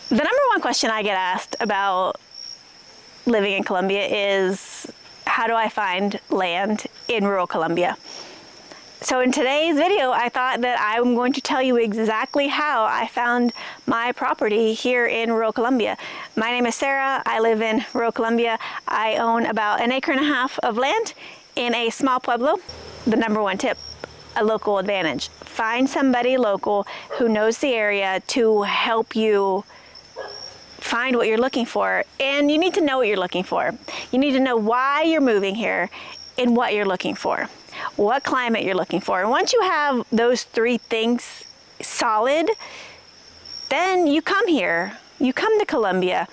The number one question I get asked about living in Colombia is, how do I find land in rural Colombia? So in today's video, I thought that I'm going to tell you exactly how I found my property here in rural Colombia. My name is Sarah. I live in rural Colombia. I own about 1.5 acres of land in a small pueblo. The number one tip, a local advantage. Find somebody local who knows the area to help you find what you're looking for. And you need to know what you're looking for. You need to know why you're moving here and what you're looking for, what climate you're looking for. And once you have those three things solid, then you come here. You come to Colombia.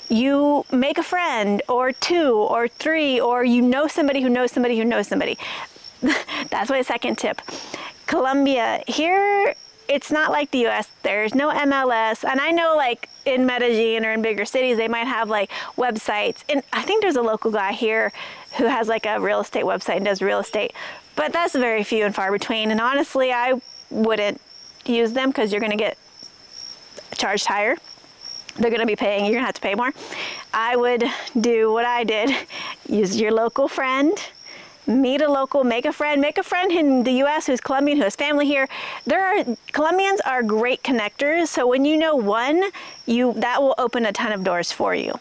You make a friend or two or three, or you know somebody who knows somebody who knows somebody. That's my second tip. Colombia, here, it's not like the US. There's no MLS. And I know like in Medellin or in bigger cities, they might have like websites. And I think there's a local guy here who has like a real estate website and does real estate. But that's very few and far between. And honestly, I wouldn't use them because you're going to get charged higher. They're going to be paying, you're going to have to pay more. I would do what I did. Use your local friend. Meet a local, make a friend in the US who's Colombian, who has family here. Colombians are great connectors, so when you know one, that will open a ton of doors for you.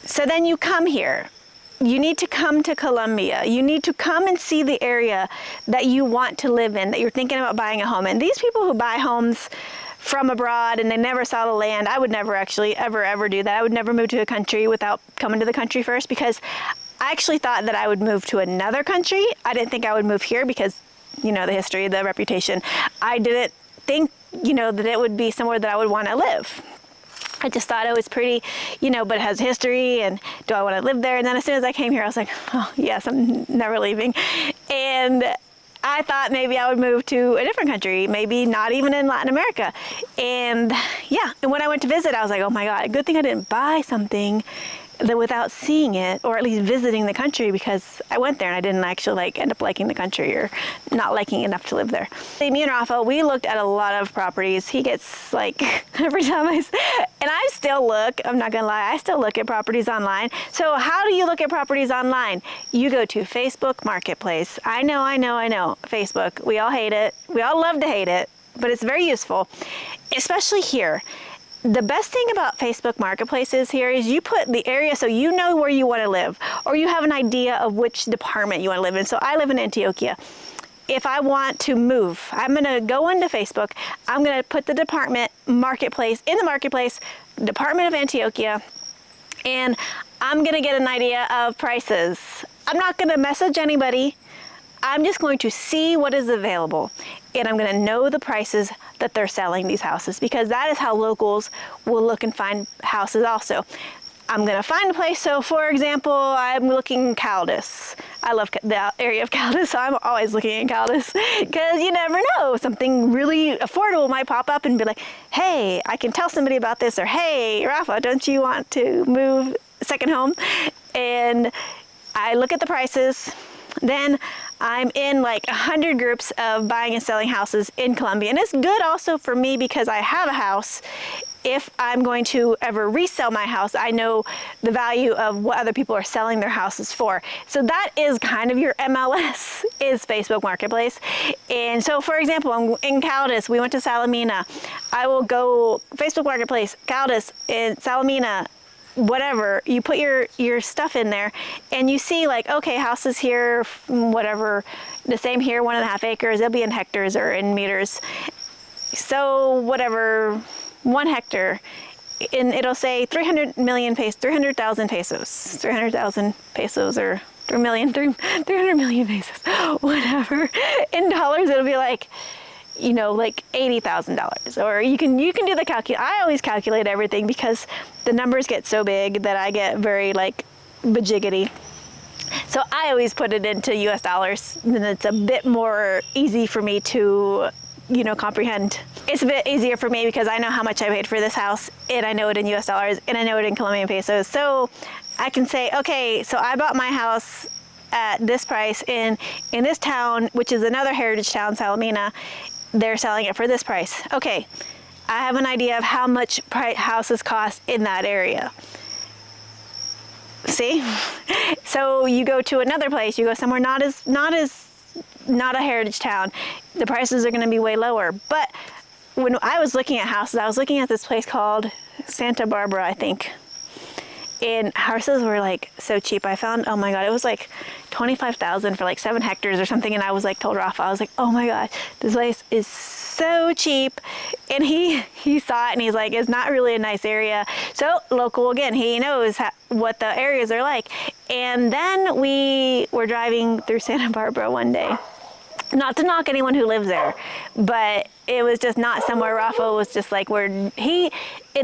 So then you come here. You need to come to Colombia. You need to come and see the area that you want to live in, that you're thinking about buying a home in. These people who buy homes from abroad and they never saw the land, I would never actually ever do that. I would never move to a country without coming to the country first, because I actually thought that I would move to another country. I didn't think I would move here because, you know, the history, the reputation. I didn't think, you know, that it would be somewhere that I would want to live. I just thought it was pretty, you know, but it has history, and do I want to live there? And then as soon as I came here, I was like, oh, yes, I'm never leaving. And I thought maybe I would move to a different country, maybe not even in Latin America. And yeah, and when I went to visit, I was like, oh my God, good thing I didn't buy something that without seeing it, or at least visiting the country, because I went there and I didn't actually like end up liking the country or not liking enough to live there. Me and Rafa, we looked at a lot of properties. He gets like, every time and I still look, I'm not gonna lie, I still look at properties online. So how do you look at properties online? You go to Facebook Marketplace. I know, Facebook, we all hate it. We all love to hate it, but it's very useful, especially here. The best thing about Facebook Marketplaces here is you put the area so you know where you want to live, or you have an idea of which department you want to live in. So I live in Antioquia. If I want to move, I'm going to go into Facebook. I'm going to put the department Marketplace in the Marketplace, Department of Antioquia, and I'm going to get an idea of prices. I'm not going to message anybody. I'm just going to see what is available, and I'm going to know the prices that they're selling these houses, because that is how locals will look and find houses also. I'm going to find a place. So for example, I'm looking in Caldas. I love the area of Caldas, so I'm always looking in Caldas, because you never know, something really affordable might pop up and be like, hey, I can tell somebody about this, or hey, Rafa, don't you want to move second home? And I look at the prices. Then I'm in like 100 groups of buying and selling houses in Colombia. And it's good also for me because I have a house. If I'm going to ever resell my house, I know the value of what other people are selling their houses for. So that is kind of your MLS, is Facebook Marketplace. And so for example, I'm in Caldas, we went to Salamina. I will go Facebook Marketplace, Caldas, in Salamina, whatever, you put your stuff in there and you see like, okay, houses here, whatever, the same here, 1.5 acres, they'll be in hectares or in meters. So whatever, 1 hectare, and it'll say 300,000 pesos, 300,000 pesos, or 300 million pesos, whatever. In dollars, it'll be like, you know, like $80,000, or you can do the calculate. I always calculate everything because the numbers get so big that I get very like bajiggity. So I always put it into US dollars, and it's a bit more easy for me to, you know, comprehend. It's a bit easier for me because I know how much I paid for this house, and I know it in US dollars, and I know it in Colombian pesos. So I can say, okay, so I bought my house at this price in this town, which is another heritage town, Salamina. They're selling it for this price. Okay, I have an idea of how much houses cost in that area. See? So you go to another place, you go somewhere not a heritage town, the prices are going to be way lower. But when I was looking at houses, I was looking at this place called Santa Barbara, I think. And houses were like so cheap. I found, oh my God, it was like $25,000 for like 7 hectares or something. And I was like, told Rafa, I was like, oh my God, this place is so cheap. And he saw it and he's like, it's not really a nice area. So local again, he knows what the areas are like. And then we were driving through Santa Barbara one day. Not to knock anyone who lives there, but it was just not somewhere Rafa was just like and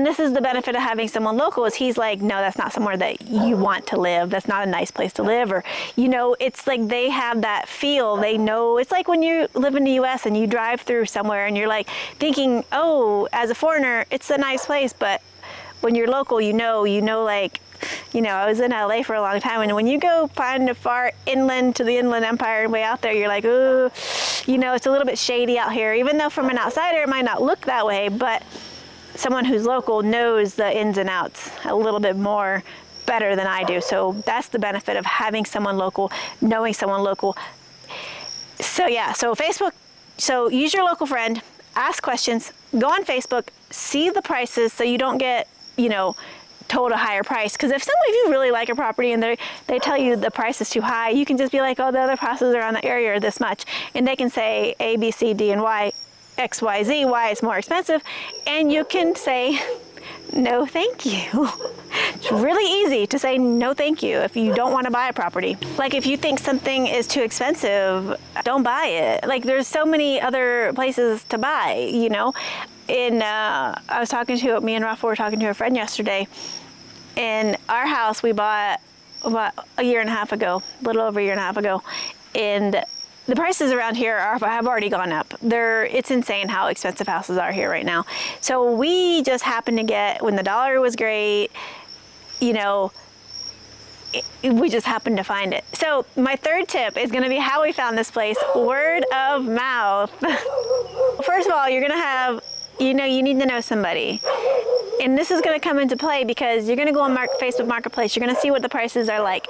this is the benefit of having someone local, is he's like, no, that's not somewhere that you want to live. That's not a nice place to live. Or, it's like they have that feel. They know, it's like when you live in the US and you drive through somewhere and you're like thinking, oh, as a foreigner, it's a nice place. But when you're local, like, I was in LA for a long time, and when you go find a far inland to the Inland Empire way out there, you're like, ooh, it's a little bit shady out here. Even though from an outsider it might not look that way, but someone who's local knows the ins and outs a little bit more better than I do. So that's the benefit of having someone local, knowing someone local. So yeah, so Facebook, so use your local friend, ask questions, go on Facebook, see the prices so you don't get, told a higher price. Because if some of you really like a property and they tell you the price is too high, you can just be like, oh, the other prices around the area are this much, and they can say A, B, C, D, and Y, X, Y, Z, why it's more expensive, and you can say no thank you. It's really easy to say no thank you if you don't want to buy a property. Like if you think something is too expensive, don't buy it. Like there's so many other places to buy, I was talking to, me and Rafa were talking to a friend yesterday. In our house we bought about a year and a half ago, a little over a year and a half ago, and the prices around here have already gone up. It's insane how expensive houses are here right now. So we just happened to get, when the dollar was great, we just happened to find it. So my third tip is gonna be how we found this place, word of mouth. First of all, you're gonna have, you need to know somebody. And this is going to come into play because you're going to go on Facebook Marketplace. You're going to see what the prices are like.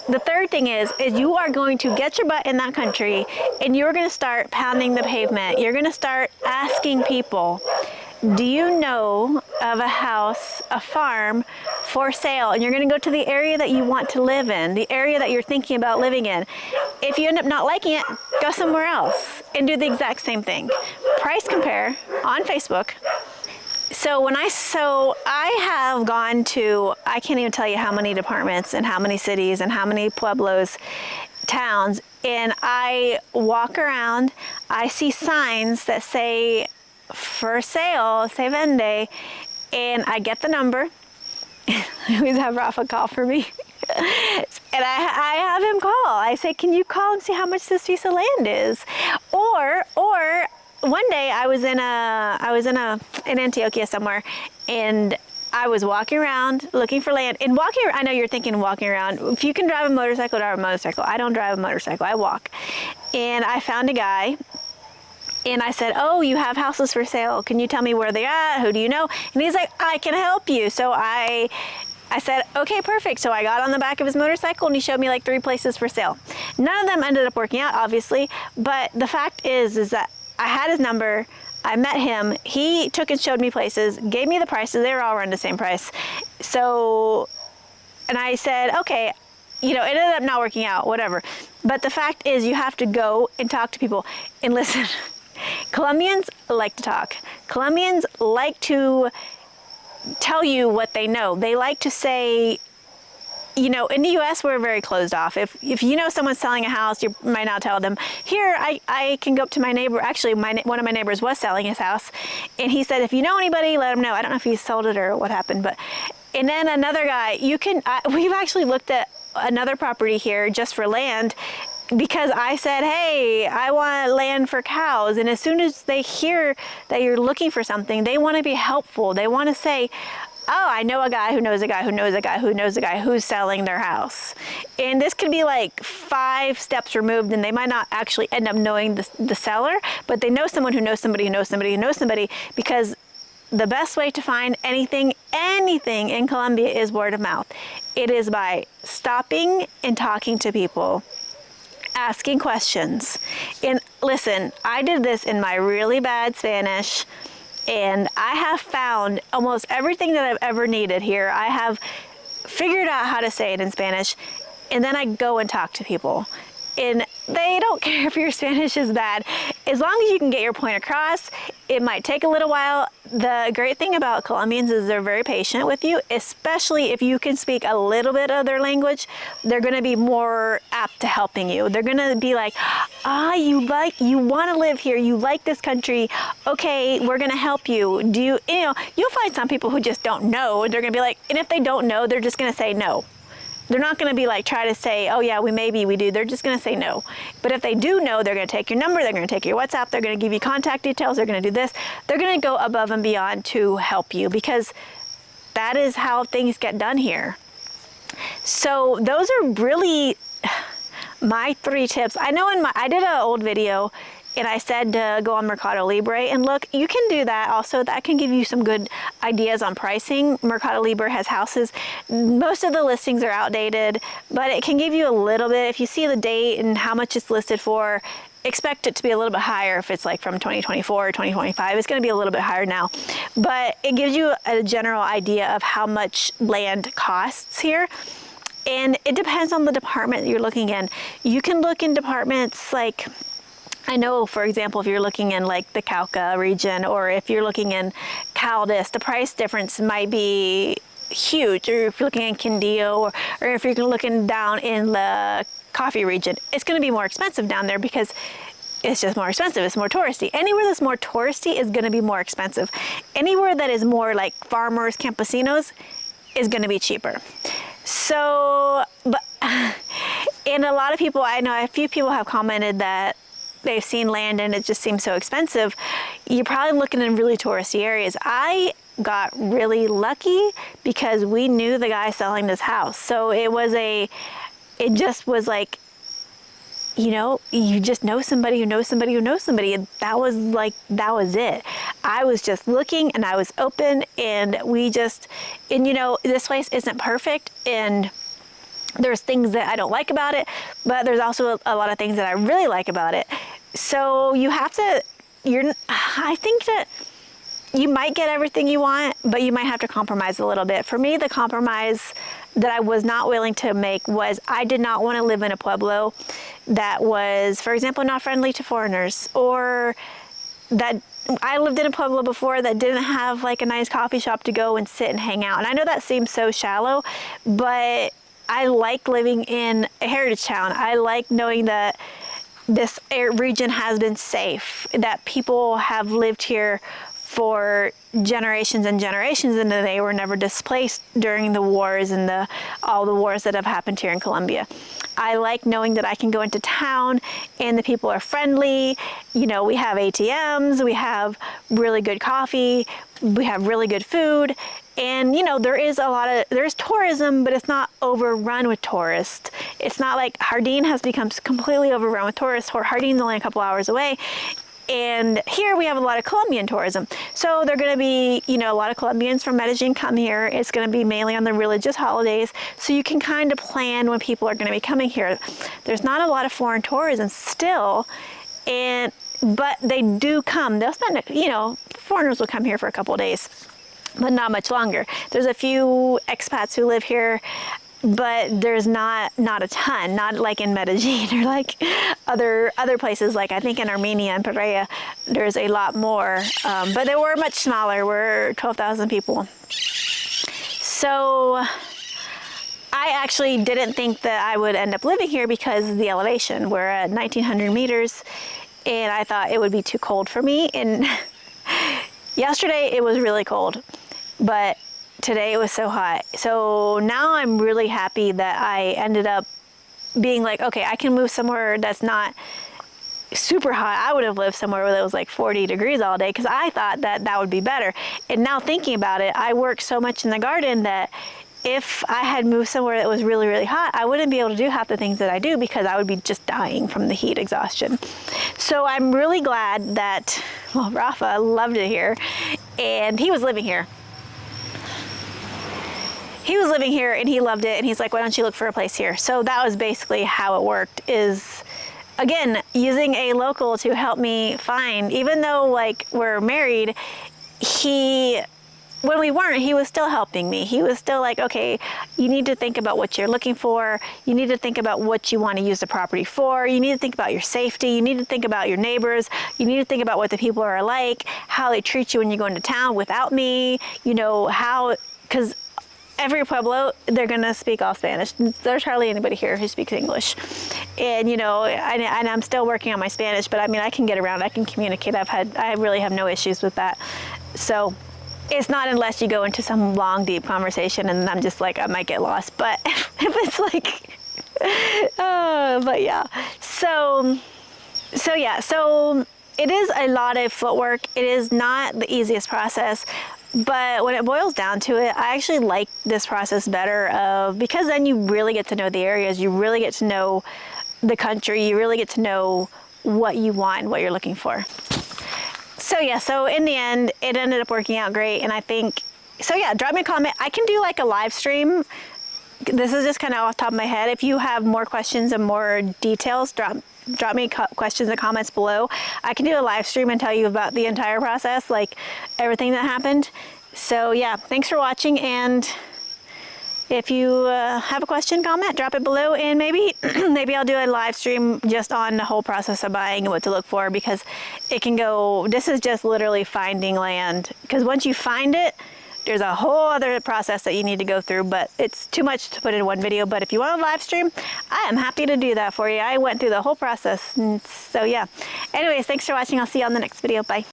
The third thing is you are going to get your butt in that country and you're going to start pounding the pavement. You're going to start asking people, do you know of a house, a farm for sale? And you're going to go to the area that you want to live in, the area that you're thinking about living in. If you end up not liking it, go somewhere else and do the exact same thing. Price compare on Facebook. So I have gone to, I can't even tell you how many departments and how many cities and how many pueblos, towns, and I walk around, I see signs that say for sale, se vende, and I get the number. I always have Rafa call for me. And I have him call. I say, can you call and see how much this piece of land is? Or one day I was in Antioquia somewhere, and I was walking around looking for land. And I know you're thinking walking around. If you can drive a motorcycle, drive a motorcycle. I don't drive a motorcycle, I walk. And I found a guy, and I said, oh, you have houses for sale. Can you tell me where they're at? Who do you know? And he's like, I can help you. So I said, okay, perfect. So I got on the back of his motorcycle and he showed me like 3 places for sale. None of them ended up working out, obviously. But the fact is that I had his number. I met him. He took and showed me places, gave me the prices. They were all around the same price. So, and I said, okay, it ended up not working out, whatever. But the fact is you have to go and talk to people and listen. Colombians like to talk. Colombians like to tell you what they know. They like to say, in the US we're very closed off. If you know someone's selling a house, you might not tell them. Here I can go up to my neighbor. Actually, one of my neighbors was selling his house, and he said, if you know anybody, let them know. I don't know if he sold it or what happened, and then another guy, we've actually looked at another property here just for land, because I said, hey, I want land for cows. And as soon as they hear that you're looking for something, they want to be helpful. They want to say, oh, I know a guy who knows a guy who knows a guy who knows a guy who's selling their house. And this could be like 5 steps removed, and they might not actually end up knowing the seller, but they know someone who knows somebody who knows somebody who knows somebody, because the best way to find anything in Colombia is word of mouth. It is by stopping and talking to people, asking questions. And listen, I did this in my really bad Spanish, and I have found almost everything that I've ever needed here. I have figured out how to say it in Spanish, and then I go and talk to people. And they don't care if your Spanish is bad. As long as you can get your point across, it might take a little while. The great thing about Colombians is they're very patient with you, especially if you can speak a little bit of their language. They're going to be more apt to helping you. They're going to be like, you want to live here. You like this country. Okay, we're going to help you. You'll find some people who just don't know. They're going to be like, and if they don't know, they're just going to say no. They're not going to be like, try to say, oh yeah, we do. They're just going to say no. But if they do know, they're going to take your number, they're going to take your WhatsApp, they're going to give you contact details, they're going to do this. They're going to go above and beyond to help you, because that is how things get done here. So those are really my 3 tips. I know I did an old video and I said to go on Mercado Libre and look. You can do that also. That can give you some good ideas on pricing. Mercado Libre has houses. Most of the listings are outdated, but it can give you a little bit. If you see the date and how much it's listed for, expect it to be a little bit higher. If it's like from 2024 or 2025, it's going to be a little bit higher now. But it gives you a general idea of how much land costs here. And it depends on the department you're looking in. You can look in departments like, I know, for example, if you're looking in like the Cauca region, or if you're looking in Caldas, the price difference might be huge. Or if you're looking in Quindío, or if you're looking down in the coffee region, it's going to be more expensive down there because it's just more expensive. It's more touristy. Anywhere that's more touristy is going to be more expensive. Anywhere that is more like farmers, campesinos, is going to be cheaper. So, and a lot of people, I know a few people have commented that they've seen land and it just seems so expensive. You're probably looking in really touristy areas. I got really lucky because we knew the guy selling this house. So it just was like, you just know somebody who knows somebody who knows somebody. And that was it. I was just looking and I was open, and this place isn't perfect, and there's things that I don't like about it, but there's also a lot of things that I really like about it. So I think that you might get everything you want, but you might have to compromise a little bit. For me, the compromise that I was not willing to make was I did not want to live in a pueblo that was, for example, not friendly to foreigners, or that I lived in a pueblo before that didn't have like a nice coffee shop to go and sit and hang out. And I know that seems so shallow, but I like living in a heritage town. I like knowing that this region has been safe, that people have lived here for generations and generations, and that they were never displaced during the wars and all the wars that have happened here in Colombia. I like knowing that I can go into town and the people are friendly. We have ATMs, we have really good coffee, we have really good food. And there's tourism, but it's not overrun with tourists. It's not like Jardín has become completely overrun with tourists. Jardín's only a couple hours away. And here we have a lot of Colombian tourism. So they're going to be, a lot of Colombians from Medellin come here. It's going to be mainly on the religious holidays. So you can kind of plan when people are going to be coming here. There's not a lot of foreign tourism still, but they do come. They'll spend, foreigners will come here for a couple of days, but not much longer. There's a few expats who live here, but there's not a ton, not like in Medellin or like other places. Like I think in Armenia and Pereira, there's a lot more, but they were much smaller. We're 12,000 people. So I actually didn't think that I would end up living here because of the elevation. We're at 1,900 meters, and I thought it would be too cold for me. And yesterday it was really cold, but today it was so hot. So now I'm really happy that I ended up being like, okay, I can move somewhere that's not super hot. I would have lived somewhere where it was like 40 degrees all day because I thought that would be better. And now thinking about it, I work so much in the garden that if I had moved somewhere that was really, really hot, I wouldn't be able to do half the things that I do because I would be just dying from the heat exhaustion. So I'm really glad that, Rafa loved it here. and he was living here. He was living here and he loved it, and he's like, why don't you look for a place here? So that was basically how it worked, is again, using a local to help me find, even though like we're married, when we weren't, he was still helping me. He was still like, okay, you need to think about what you're looking for. You need to think about what you want to use the property for. You need to think about your safety. You need to think about your neighbors. You need to think about what the people are like, how they treat you when you go into town without me, you know, how, because every pueblo, they're going to speak all Spanish. There's hardly anybody here who speaks English. And, you know, and I'm still working on my Spanish, but I mean, I can get around, I can communicate. I really have no issues with that. So it's not unless you go into some long, deep conversation and I'm just like, I might get lost. But if it's like, but yeah. So it is a lot of footwork. It is not the easiest process. But when it boils down to it, I actually like this process better because then you really get to know the areas, you really get to know the country, you really get to know what you want and what you're looking for. So yeah, so in the end, it ended up working out great, and I think, so yeah, drop me a comment. I can do like a live stream. This is just kind of off the top of my head. If you have more questions and more details, drop me questions and comments below. I can do a live stream and tell you about the entire process, like everything that happened. So yeah, thanks for watching, and if you have a question, comment, drop it below, and maybe I'll do a live stream just on the whole process of buying and what to look for, because it can go, this is just literally finding land, because once you find it, there's a whole other process that you need to go through, but it's too much to put in one video. But if you want a live stream, I am happy to do that for you. I went through the whole process, and so yeah. Anyways, thanks for watching. I'll see you on the next video. Bye.